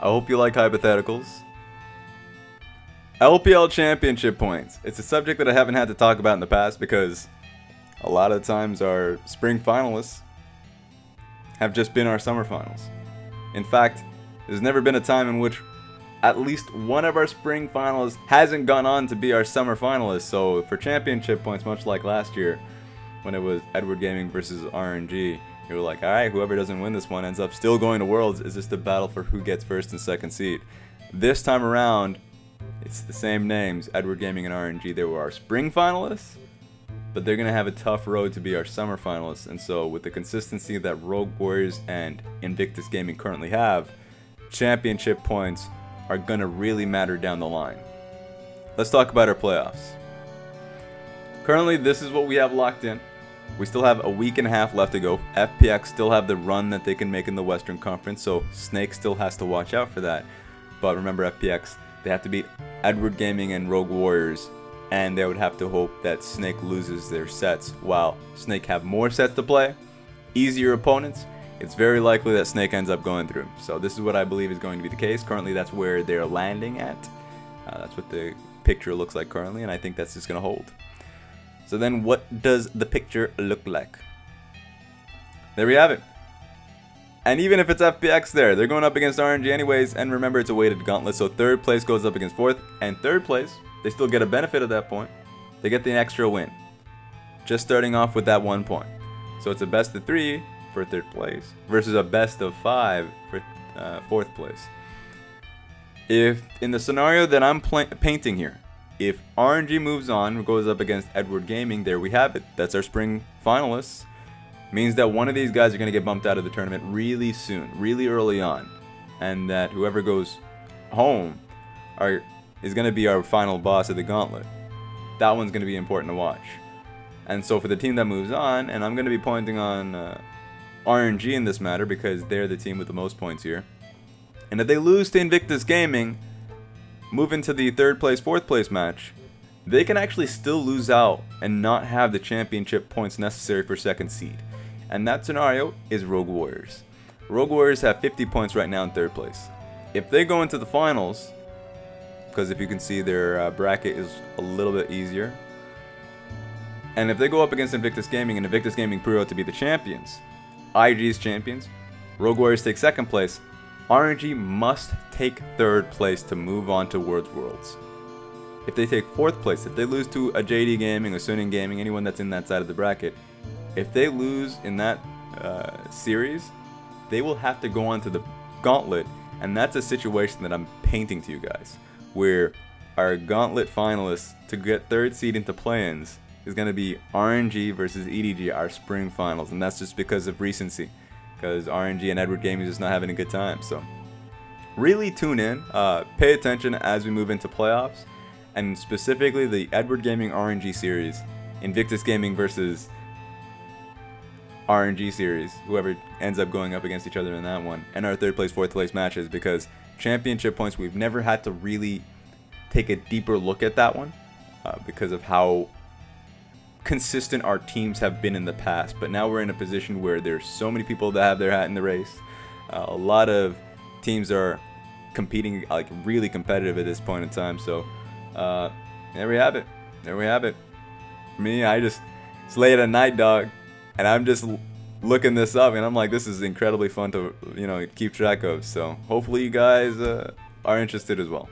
I hope you like hypotheticals. LPL Championship Points. It's a subject that I haven't had to talk about in the past because a lot of times our spring finalists have just been our summer finals. In fact, there's never been a time in which at least one of our spring finalists hasn't gone on to be our summer finalist. So for championship points, much like last year when it was Edward Gaming versus RNG, you were like, alright, whoever doesn't win this one ends up still going to Worlds. It's just a battle for who gets first and second seed. This time around, it's the same names, Edward Gaming and RNG. They were our spring finalists, but they're going to have a tough road to be our summer finalists. And so with the consistency that Rogue Warriors and Invictus Gaming currently have, championship points are going to really matter down the line. Let's talk about our playoffs. Currently, this is what we have locked in. We still have a week and a half left to go. FPX still have the run that they can make in the Western Conference, so Snake still has to watch out for that. But remember, FPX, they have to beat Edward Gaming and Rogue Warriors, and they would have to hope that Snake loses their sets, while Snake have more sets to play, easier opponents. It's very likely that Snake ends up going through. So this is what I believe is going to be the case. Currently, that's where they're landing at. That's what the picture looks like currently, and I think that's just going to hold. So then what does the picture look like? There we have it. And even if it's FPX there, they're going up against RNG anyways, and remember, it's a weighted gauntlet, so third place goes up against fourth, and third place, they still get a benefit at that point. They get the extra win, just starting off with that 1 point. So it's a best of 3 for third place versus a best of 5 for fourth place. If in the scenario that I'm painting here, if RNG moves on and goes up against Edward Gaming, there we have it. That's our spring finalists. Means that one of these guys are going to get bumped out of the tournament really soon, really early on. And that whoever goes home is going to be our final boss of the gauntlet. That one's going to be important to watch. And so for the team that moves on, and I'm going to be pointing on RNG in this matter because they're the team with the most points here. And if they lose to Invictus Gaming, move into the third place, fourth place match, they can actually still lose out and not have the championship points necessary for second seed. And that scenario is Rogue Warriors. Rogue Warriors have 50 points right now in third place. If they go into the finals, because if you can see their bracket is a little bit easier, and if they go up against Invictus Gaming and Invictus Gaming prove out to be the champions, IG's champions, Rogue Warriors take second place, RNG must take third place to move on to Worlds. If they take fourth place, if they lose to a JD Gaming or Suning Gaming, anyone that's in that side of the bracket, if they lose in that series, they will have to go on to the gauntlet, and that's a situation that I'm painting to you guys, where our gauntlet finalists to get third seed into play-ins is going to be RNG versus EDG, our spring finals, and that's just because of recency. Because RNG and Edward Gaming is just not having a good time. So really tune in, pay attention as we move into playoffs, and specifically the Edward Gaming RNG series, Invictus Gaming versus RNG series, whoever ends up going up against each other in that one, and our third place, fourth place matches, because championship points, we've never had to really take a deeper look at that one because of how consistent our teams have been in the past. But now we're in a position where there's so many people that have their hat in the race. A lot of teams are competing, like really competitive at this point in time. So there we have it. There we have it. Me, it's late at night, dog, and I'm just looking this up, and I'm like, this is incredibly fun to keep track of. So hopefully you guys are interested as well.